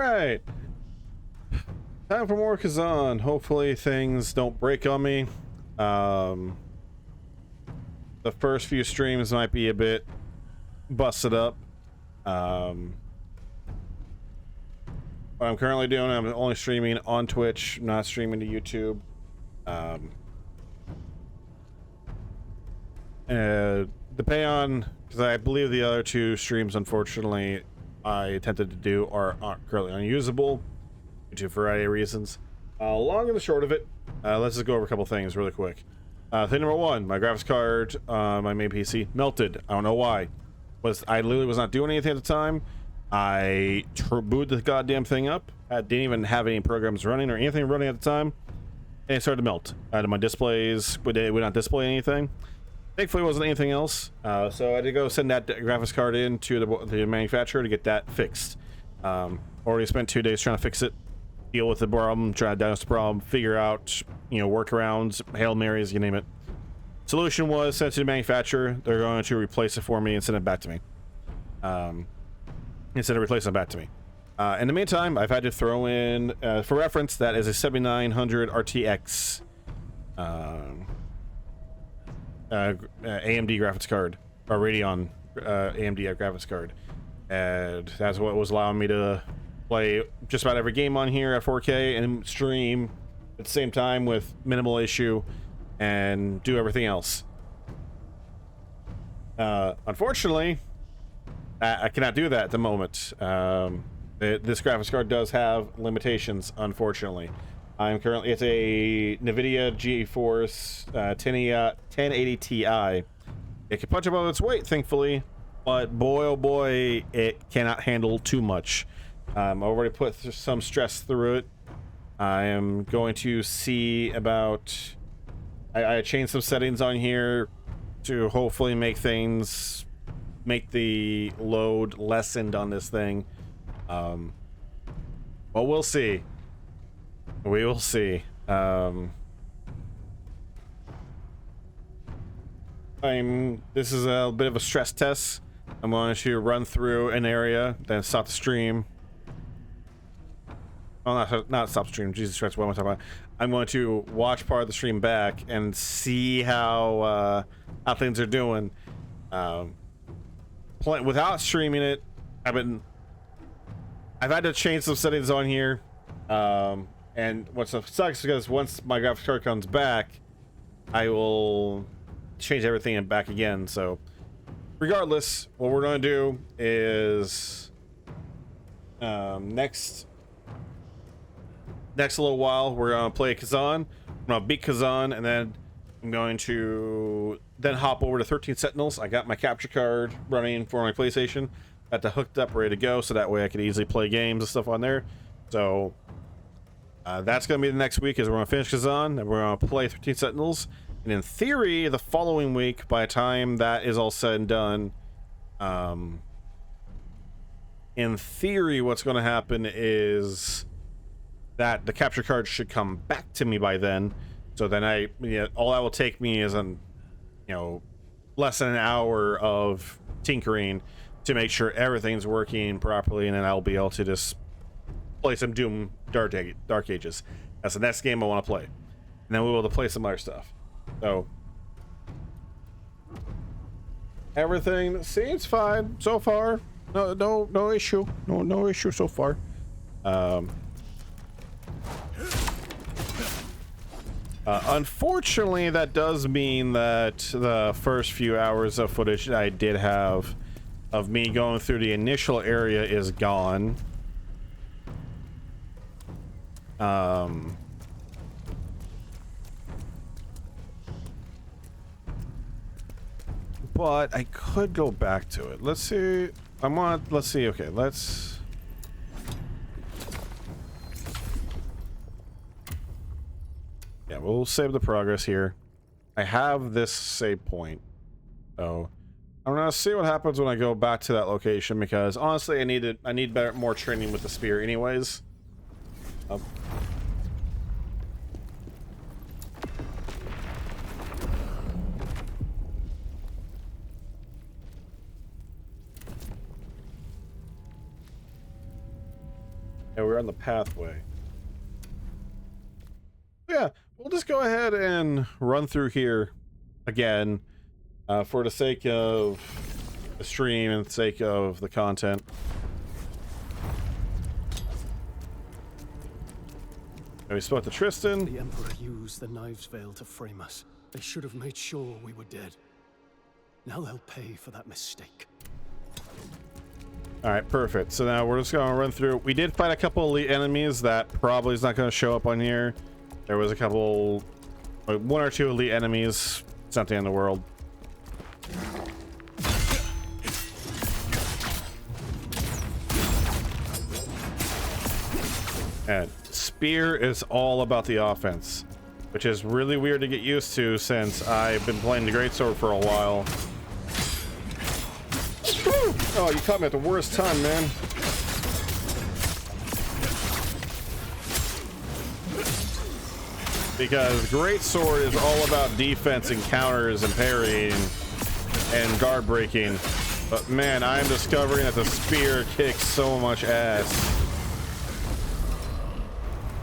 right. Time for more Khazan. Hopefully things don't break on me. The first few streams might be a bit busted up. What I'm currently doing, I'm only streaming on Twitch, not streaming to YouTube. Depending on, because I believe the other two streams, unfortunately, I attempted to do aren't currently unusable due to a variety of reasons. Long and the short of it, let's just go over a couple things really quick. Thing number one, my graphics card, my main PC melted. I don't know why. I literally was not doing anything at the time. I booted the goddamn thing up. I didn't even have any programs running or anything running at the time, and it started to melt. My displays would not display anything. Thankfully, it wasn't anything else, so I had to go send that graphics card in to the manufacturer to get that fixed. Already spent 2 days trying to fix it, deal with the problem, try to diagnose the problem, figure out, workarounds, Hail Marys, you name it. Solution was sent to the manufacturer. They're going to replace it for me and send it back to me. Instead of replacing it back to me. In the meantime, I've had to throw in, for reference, that is a 7900 RTX AMD graphics card, or Radeon AMD graphics card, and that's what was allowing me to play just about every game on here at 4K and stream at the same time with minimal issue and do everything else. Unfortunately, I cannot do that at the moment. This graphics card does have limitations, unfortunately. I'm currently, it's a NVIDIA GeForce 1080 Ti. It can punch above its weight, thankfully, but boy, oh boy, it cannot handle too much. I've already put some stress through it. I am going to see about... I changed some settings on here to hopefully make the load lessened on this thing. Well, we'll see. We will see. This is a bit of a stress test. I'm going to run through an area, then stop the stream. Oh, not stop the stream. Jesus Christ, what am I talking about? I'm going to watch part of the stream back and see how things are doing. Without streaming it, I've had to change some settings on here. And what sucks because once my graphics card comes back, I will change everything and back again. So regardless, what we're going to do is next little while we're going to play Khazan. I'm going to beat Khazan, and then I'm going to hop over to 13 Sentinels. I got my capture card running for my PlayStation. Got that hooked up, ready to go, so that way I could easily play games and stuff on there. So that's going to be the next week, is we're going to finish Khazan, and we're going to play 13 Sentinels. And in theory, the following week, by the time that is all said and done, in theory, what's going to happen is that the capture card should come back to me by then. So then all that will take me is less than an hour of tinkering to make sure everything's working properly, and then I'll be able to just play some Doom Dark Ages. That's the next game I want to play, and then we'll be able to play some other stuff. So everything seems fine so far. No issue. No issue so far. Unfortunately, that does mean that the first few hours of footage I did have of me going through the initial area is gone. But I could go back to it. Let's see. Let's see. Okay, yeah, we'll save the progress here. I have this save point, so I'm gonna see what happens when I go back to that location, because honestly, I need more training with the spear, anyways. Yeah, we're on the pathway. Yeah, we'll just go ahead and run through here again for the sake of the stream and the sake of the content. And we spoke to Tristan. The Emperor used the Knives Veil to frame us. They should have made sure we were dead. Now they'll pay for that mistake. All right, perfect. So now we're just going to run through. We did fight a couple elite enemies that probably is not going to show up on here. There was a couple, like 1 or 2 elite enemies. It's not the end of the world. And spear is all about the offense, which is really weird to get used to since I've been playing the greatsword for a while. Oh, you caught me at the worst time, man. Because greatsword is all about defense and counters and parrying and guard breaking. But man, I'm discovering that the spear kicks so much ass.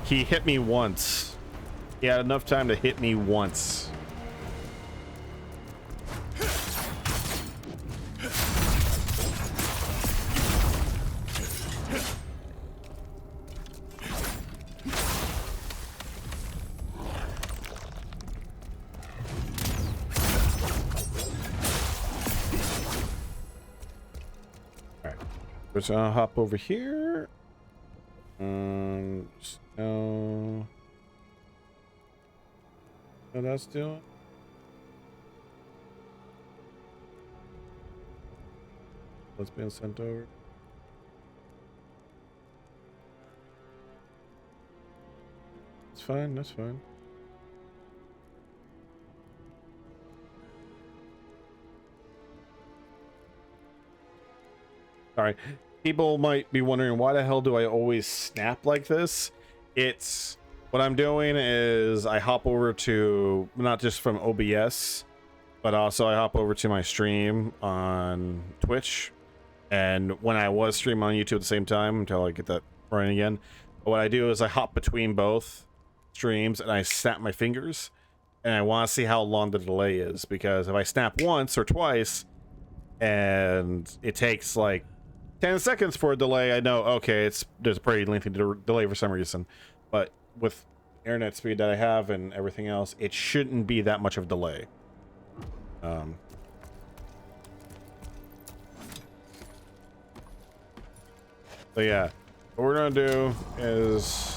He hit me once. He had enough time to hit me once. So I'll hop over here. No. What that's doing? What's being sent over? It's fine. That's fine. Sorry. People might be wondering, why the hell do I always snap like this? It's what I'm doing is I hop over to, not just from OBS, but also I hop over to my stream on Twitch. And when I was streaming on YouTube at the same time, until I get that running again, what I do is I hop between both streams and I snap my fingers. And I want to see how long the delay is, because if I snap once or twice and it takes like 10 seconds for a delay, I know, okay, there's a pretty lengthy delay for some reason. But with internet speed that I have and everything else, it shouldn't be that much of a delay. So yeah, what we're gonna do is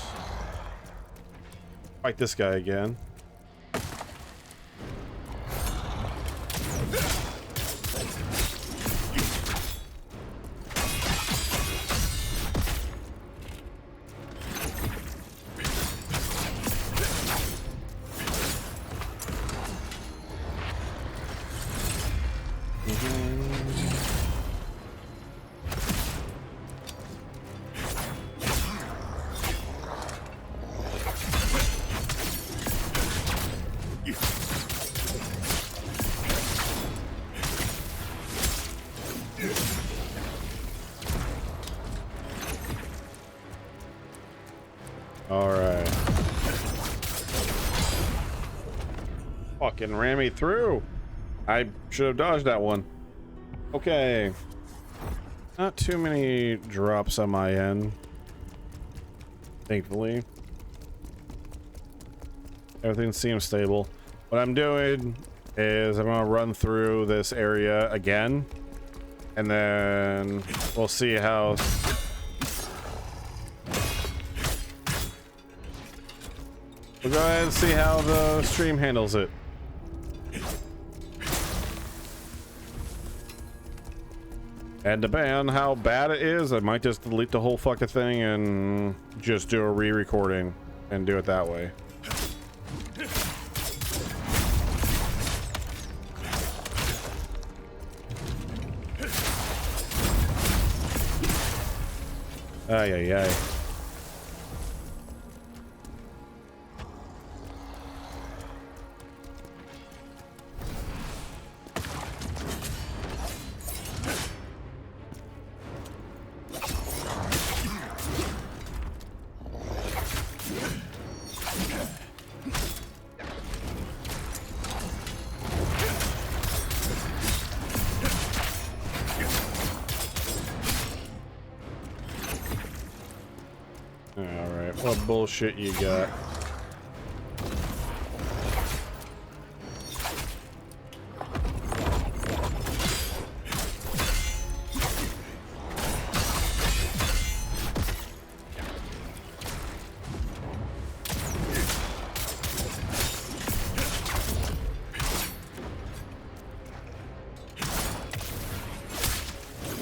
fight this guy again. Alright. Fucking ran me through. I should have dodged that one. Okay. Not too many drops on my end. Thankfully. Everything seems stable. What I'm doing is I'm gonna run through this area again. And then we'll see how... We'll go ahead and see how the stream handles it. And depending on how bad it is, I might just delete the whole fucking thing and just do a re-recording and do it that way. Ay, ay, ay. Alright, what bullshit you got?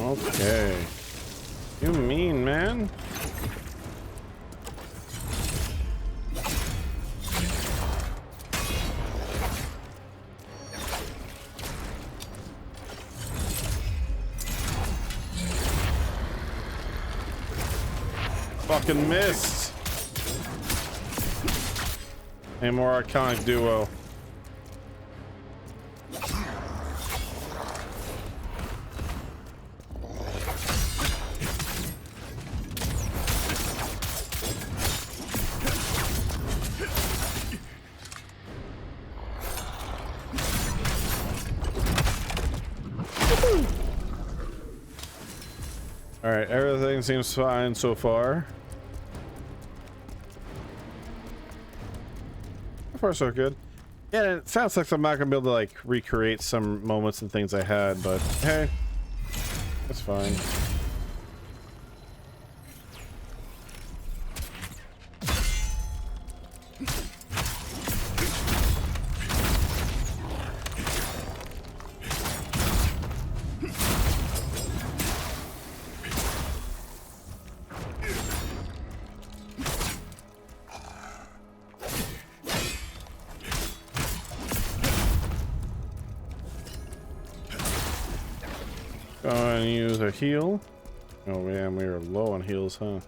Okay. You mean, man? Fucking missed. A more iconic duo. All right, everything seems fine so far. So far, so good. Yeah, it sounds like I'm not gonna be able to like recreate some moments and things I had, but hey, that's fine. Go and use a heal. Oh man, we were low on heals, huh?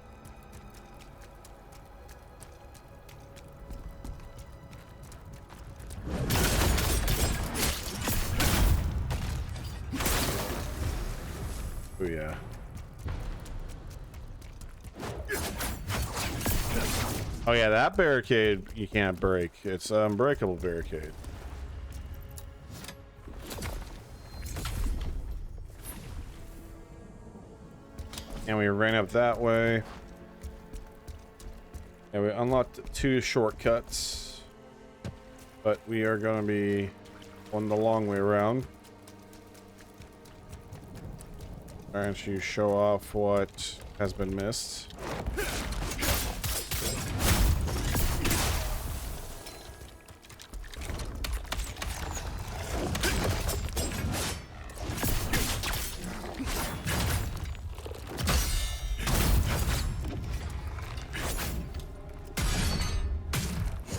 Oh yeah. Oh yeah, that barricade you can't break. It's an unbreakable barricade. And we ran up that way. And we unlocked 2 shortcuts. But we are going to be on the long way around. Trying to show off what has been missed.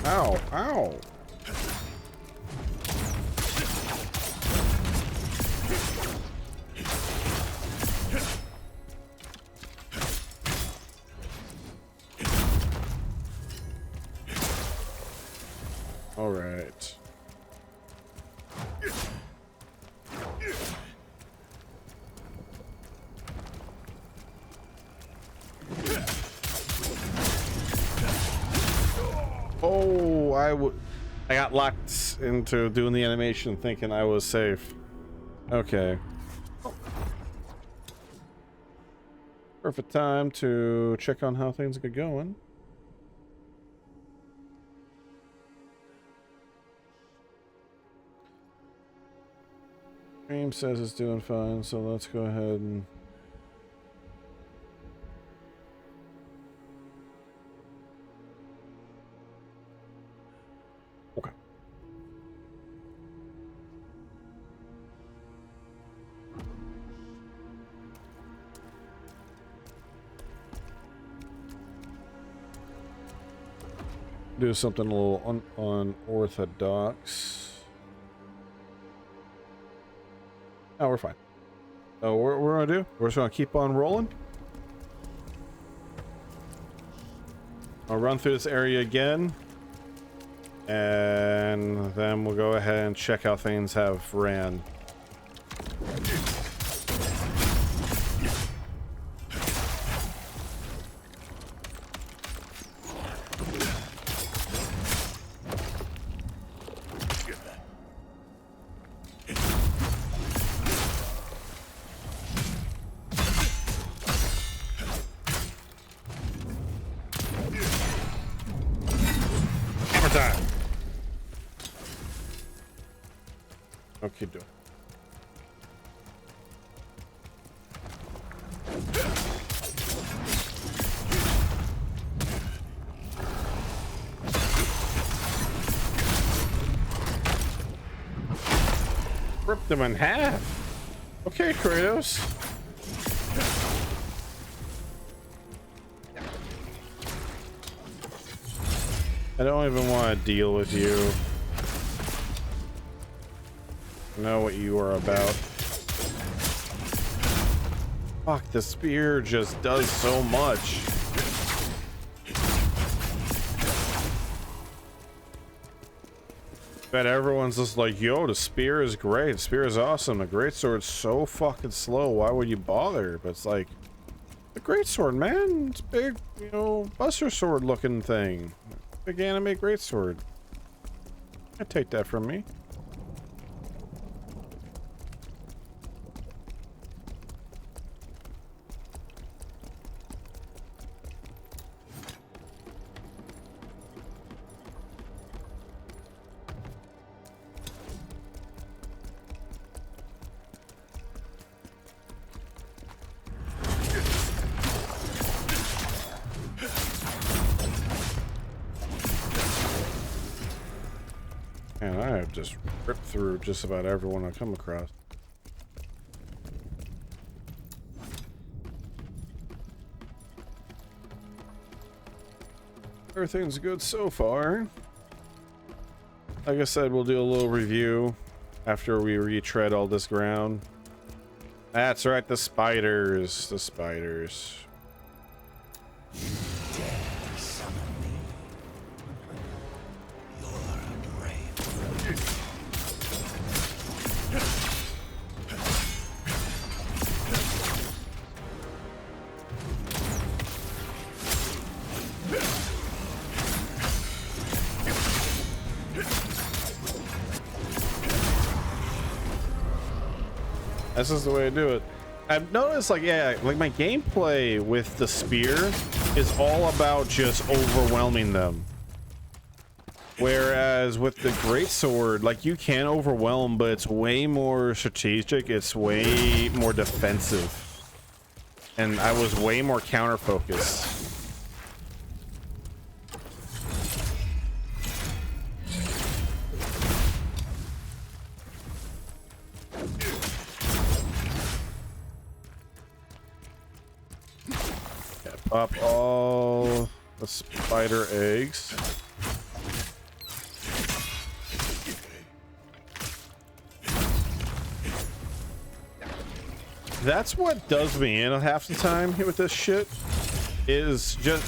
Ow, ow. All right. Oh, I got locked into doing the animation thinking I was safe. Okay. Perfect time to check on how things get going. Stream says it's doing fine, so let's go ahead and... Okay. Do something a little unorthodox. Oh, we're fine. So what we're gonna do? We're just gonna keep on rolling. I'll run through this area again, and then we'll go ahead and check how things have ran. Khazan. Okay, do. Rip them in half. Okay, Kratos. I don't even want to deal with you. I know what you are about. Fuck, the spear just does so much. Bet everyone's just like, yo, the spear is great. The spear is awesome. The greatsword's so fucking slow. Why would you bother? But it's like, the greatsword, man. It's big, you know, buster sword looking thing. Big anime greatsword. I take that from me. Man, I have just ripped through just about everyone I come across. Everything's good so far. Like I said, we'll do a little review after we retread all this ground. That's right, the spiders. The spiders. This is the way to do it. I've noticed, like, yeah, like my gameplay with the spear is all about just overwhelming them. Whereas with the greatsword, like, you can overwhelm, but it's way more strategic. It's way more defensive. And I was way more counter focused. Up all the spider eggs. That's what does me in half the time with this shit, is just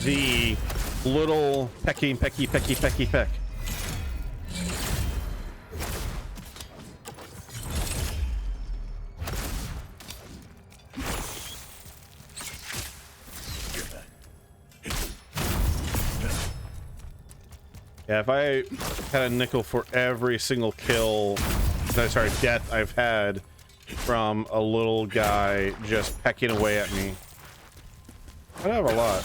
the little pecky. Yeah, if I had a nickel for every single kill, sorry, death I've had from a little guy just pecking away at me, I'd have a lot.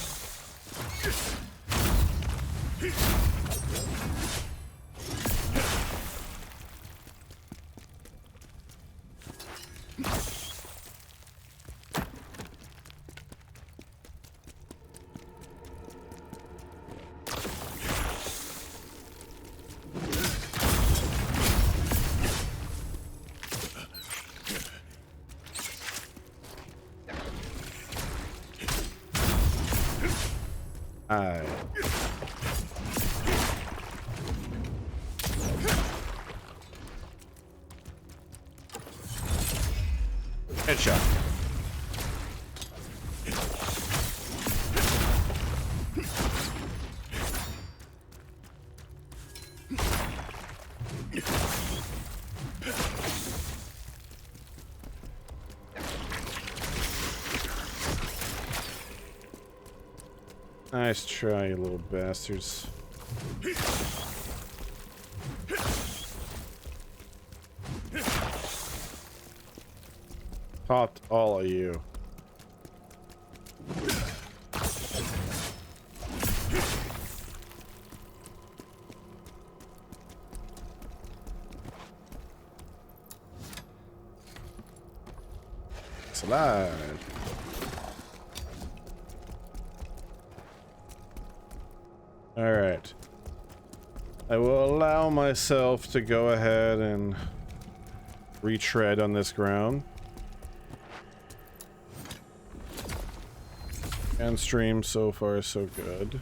Headshot. Nice try, you little bastards. Popped all of you. slide. All right. I will allow myself to go ahead and retread on this ground. And stream so far so good.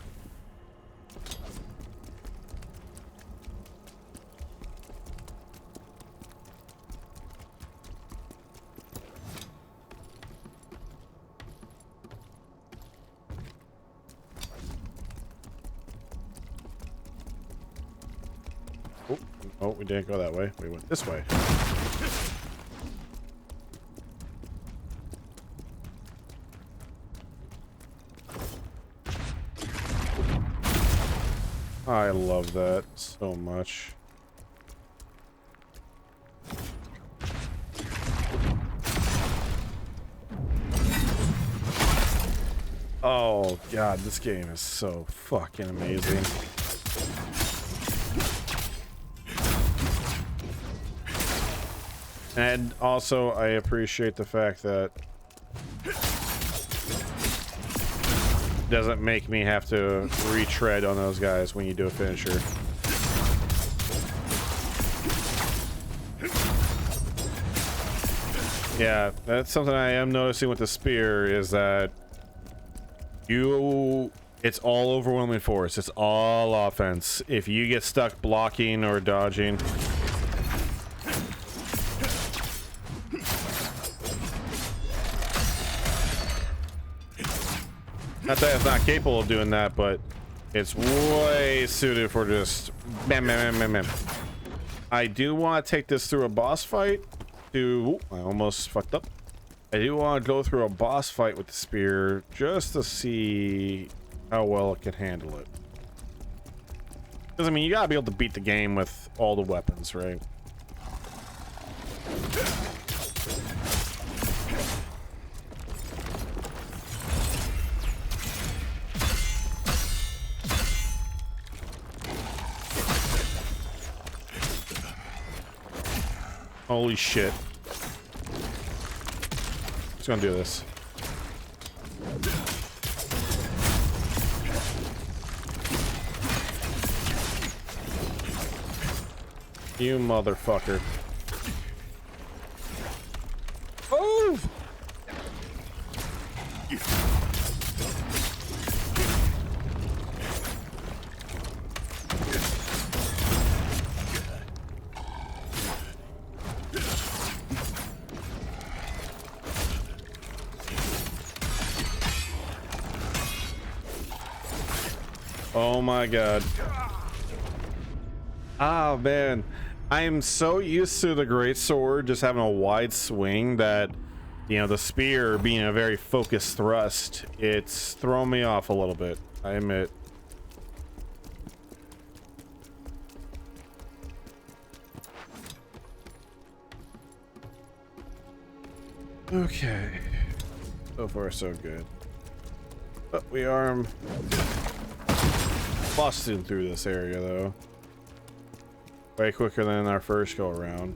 Oh, we didn't go that way. We went this way. I love that so much. Oh god, this game is so fucking amazing. And also, I appreciate the fact that it doesn't make me have to retread on those guys when you do a finisher. Yeah, that's something I am noticing with the spear is that it's all overwhelming force. It's all offense. If you get stuck blocking or dodging, not that it's not capable of doing that, but it's way suited for just bam, bam, bam, bam, bam. I do want to take this through a boss fight. I almost fucked up. I do want to go through a boss fight with the spear just to see how well it can handle it. Because, I mean, you gotta be able to beat the game with all the weapons, right? Holy shit. Just gonna do this. You motherfucker. Oh! Oh my god. Ah, man. I am so used to the great sword just having a wide swing that, you know, the spear being a very focused thrust, it's thrown me off a little bit, I admit. Okay. So far, so good. But we are busting through this area, though. Way quicker than our first go around.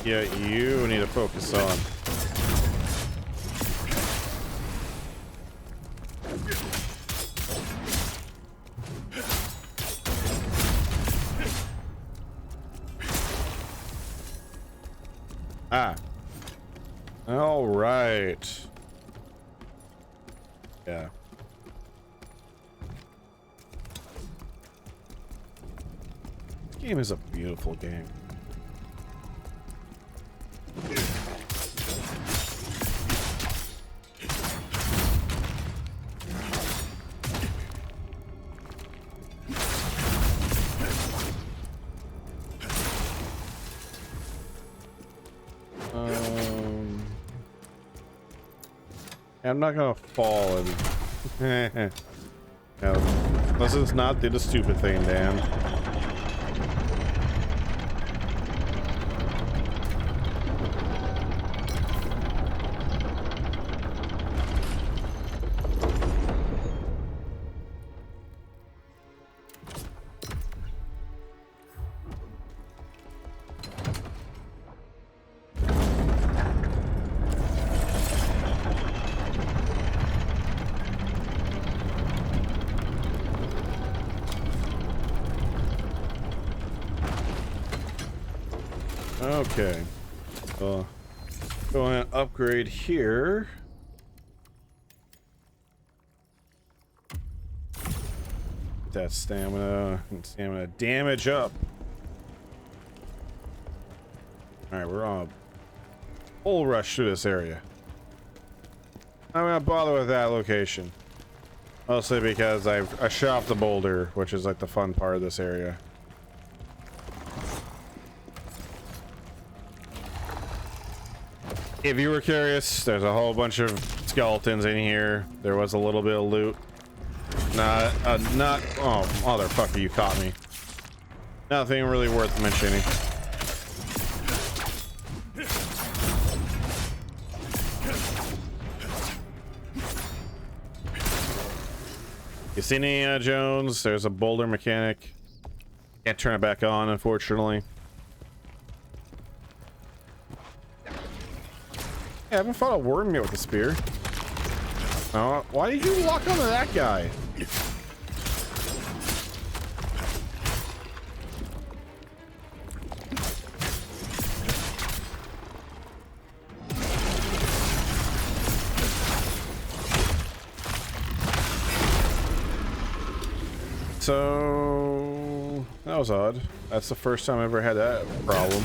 Yeah, you need to focus on. Ah. All right. Yeah. This game is a beautiful game. I'm not gonna fall and no, let's just not do the stupid thing, Dan. Okay, go ahead and upgrade here. Get that stamina and stamina damage up. All right, we're on a full rush through this area. I'm gonna bother with that location, mostly because I shot off the boulder, which is like the fun part of this area. If you were curious, there's a whole bunch of skeletons in here. There was a little bit of loot. Not, oh, motherfucker, you caught me. Nothing really worth mentioning. You see Indiana Jones? There's a boulder mechanic. Can't turn it back on, unfortunately. I haven't fought a worm yet with the spear. Oh, why did you lock onto that guy? So that was odd. That's the first time I ever had that problem.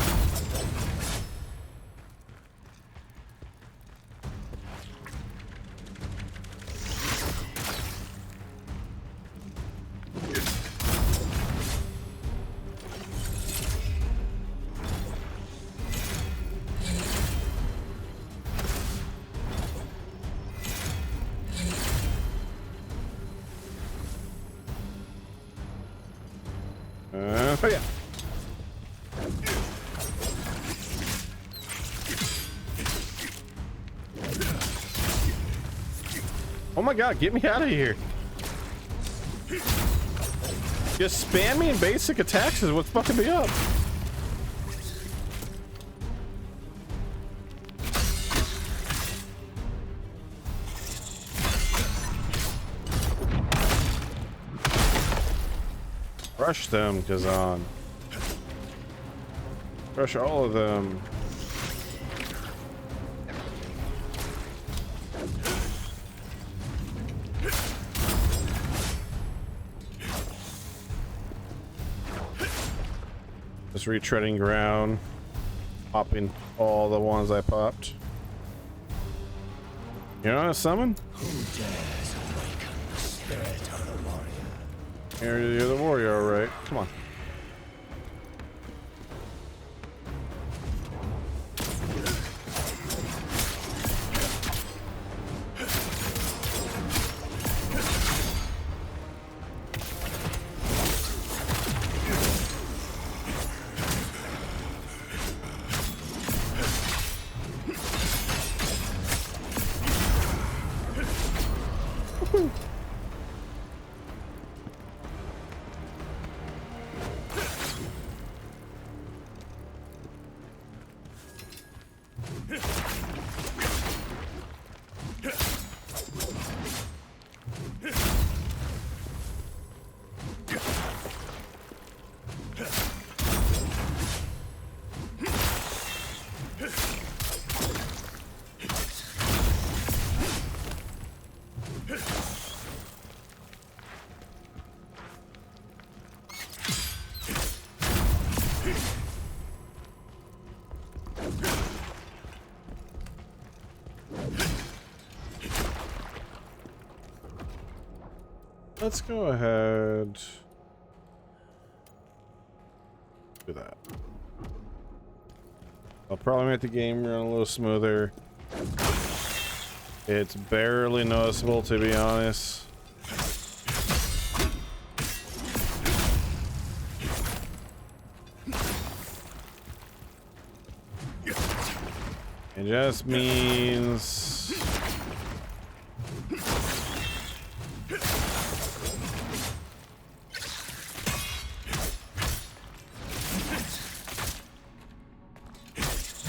Oh yeah. Oh my god, get me out of here. Just spamming basic attacks is what's fucking me up. Crush them, Khazan. Crush all of them. Just retreading ground. Popping all the ones I popped. You know how to summon? Who dares awaken the spirit of the warrior? You're the warrior, all right. Come on. Let's go ahead. Do that. I'll probably make the game run a little smoother. It's barely noticeable, to be honest. It just means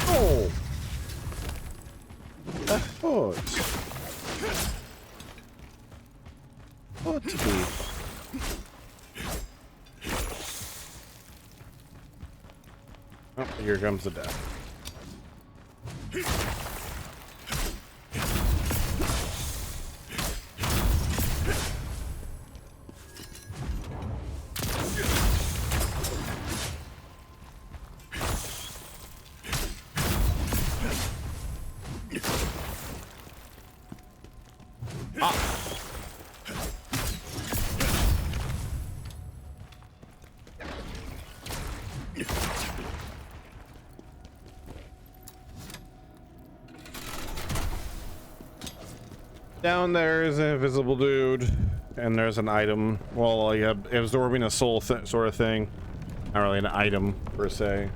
oh, a foot. Foot beef. Oh, here comes the death. Down there is an invisible dude, and there's an item. Well, like absorbing a soul sort of thing. Not really an item per se.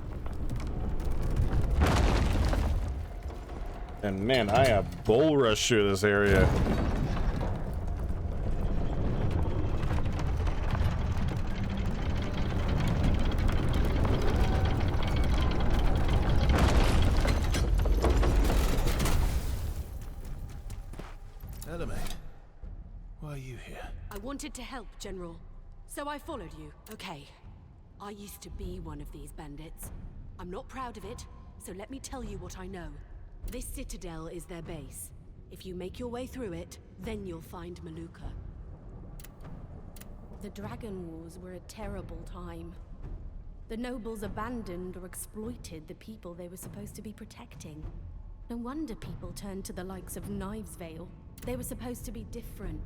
And man, I have bull rush through this area. I wanted to help, General. So I followed you. Okay. I used to be one of these bandits. I'm not proud of it, so let me tell you what I know. This Citadel is their base. If you make your way through it, then you'll find Maluka. The Dragon Wars were a terrible time. The nobles abandoned or exploited the people they were supposed to be protecting. No wonder people turned to the likes of Knives Vale. They were supposed to be different.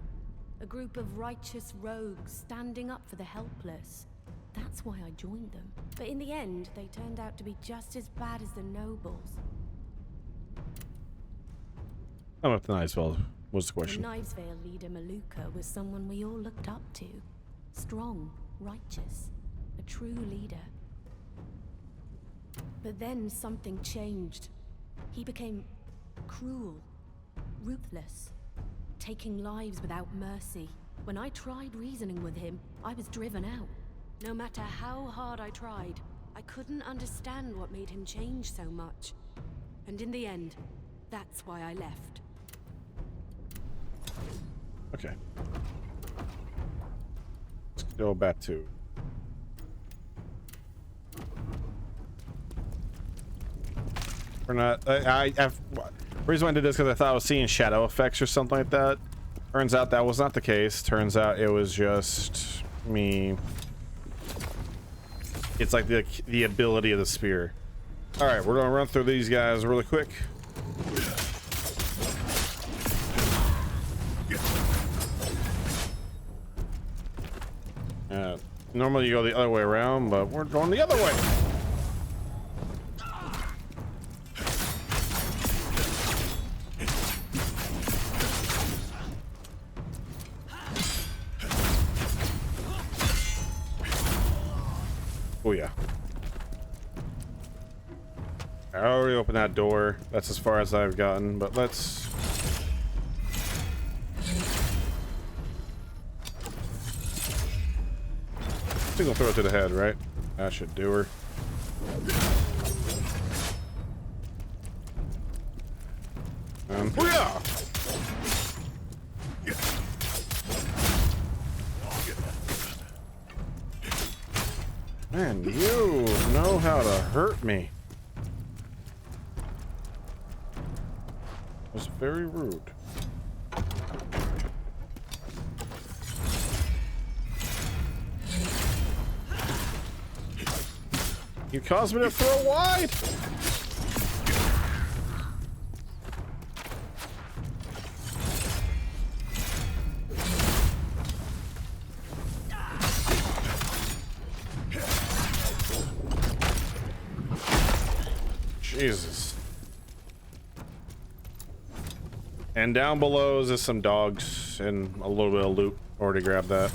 A group of righteous rogues standing up for the helpless. That's why I joined them. But in the end, they turned out to be just as bad as the nobles. How about the Knives Vale was the question. The Knives Vale leader Maluka was someone we all looked up to. Strong, righteous, a true leader. But then something changed. He became cruel, ruthless, taking lives without mercy. When I tried reasoning with him, I was driven out. No matter how hard I tried, I couldn't understand what made him change so much. And in the end, that's why I left. Okay. Let's go back to... We're not... the reason why I did this because I thought I was seeing shadow effects or something like that. Turns out that was not the case. Turns out it was just me. It's like the ability of the spear. All right, we're gonna run through these guys really quick. Normally you go the other way around, but we're going the other way. Oh yeah. I already opened that door. That's as far as I've gotten, but let's... I think I'll throw it to the head, right? That should do her. Booyah! Man, you know how to hurt me. It was very rude. You caused me to throw wide. Jesus. And down below is just some dogs and a little bit of loot. Already grabbed that.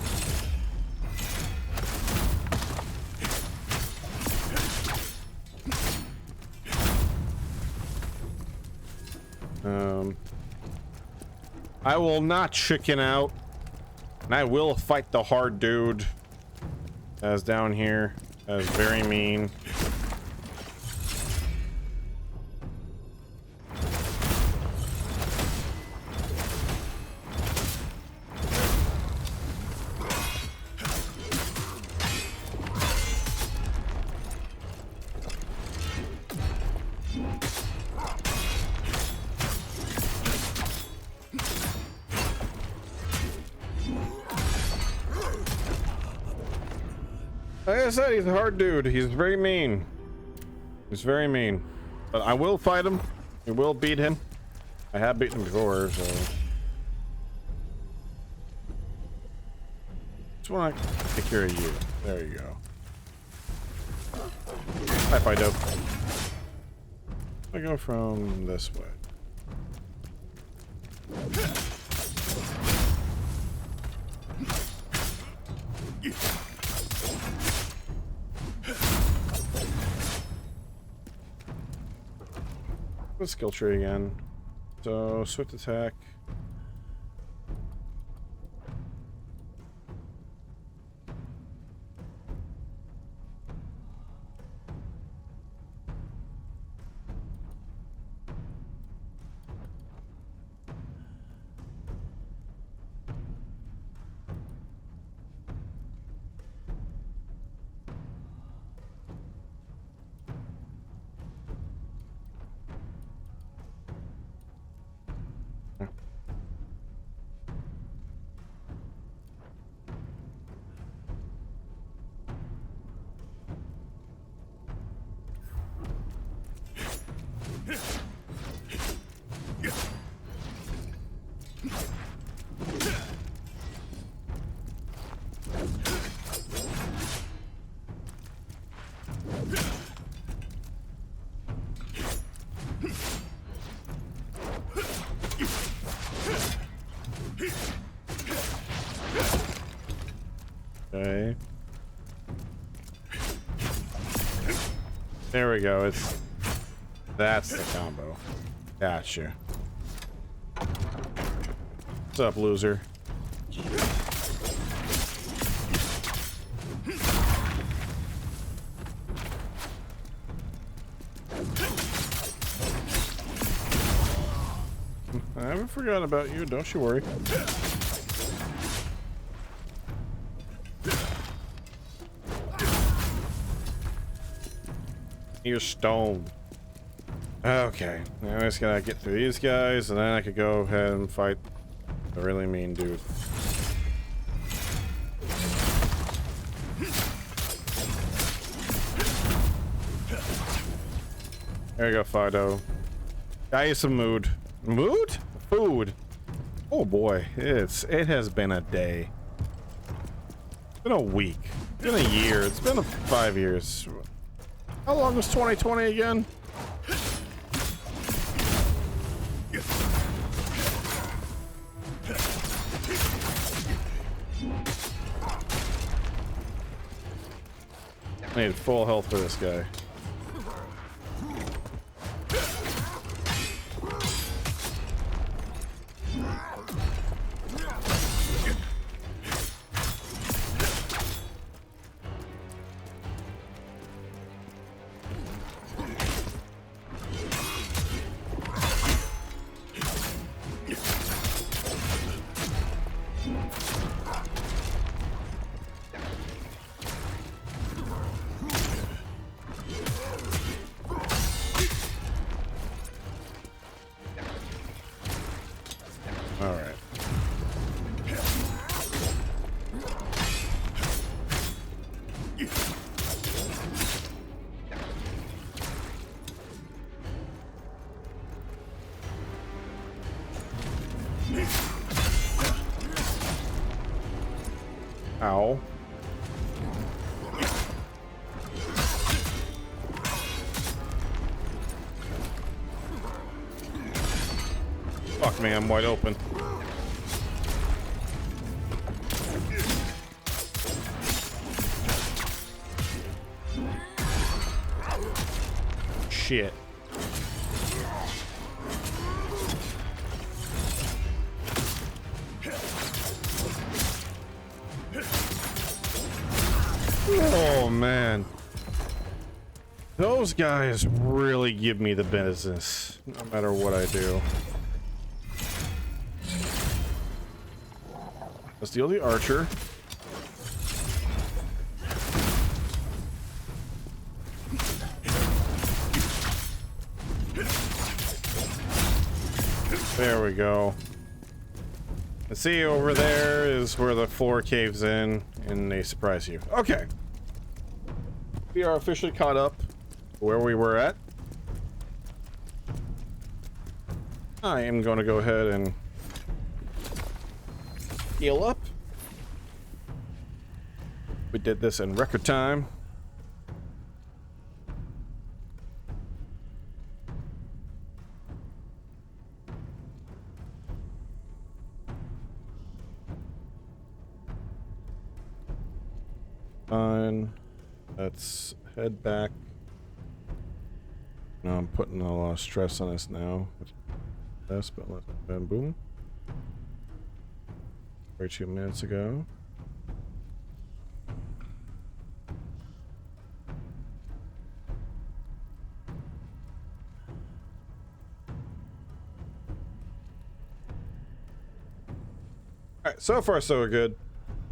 I will not chicken out, and I will fight the hard dude that's down here. That is very mean. Like I said, he's a hard dude. He's very mean. He's very mean. But I will fight him. We will beat him. I have beaten him before, so. Just want to take care of you. There you go. Hi, Fido. I go from this way. The skill tree again. So swift attack. Okay. There we go. That's the combo. Gotcha. What's up, loser? I haven't forgotten about you, don't you worry. You're stoned. Okay, now I just gotta get through these guys, and then I could go ahead and fight the really mean dude. There you go, Fido. Got you some mood. Mood? Food. Oh boy, it has been a day. It's been a week. It's been a year. It's been 5 years. How long was 2020 again? I need full health for this guy. Ow. Fuck me, I'm wide open. Shit. Oh man. Those guys really give me the business, no matter what I do. Let's deal the archer. There we go. And see, over there is where the floor caves in and they surprise you. Okay. We are officially caught up where we were at. I am going to go ahead and heal up. We did this in record time. Fine. Let's head back. No, I'm putting a lot of stress on us now. This, but let's boom, boom. 32 minutes ago. Alright, so far so good.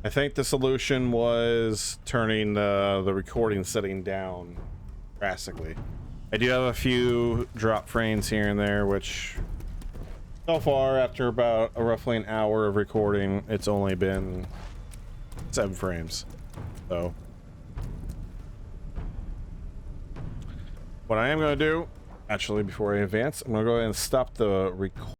I think the solution was turning the recording setting down drastically. I do have a few drop frames here and there, which so far, after about roughly an hour of recording, it's only been 7 frames. So what I am going to do, actually, before I advance, I'm going to go ahead and stop the record.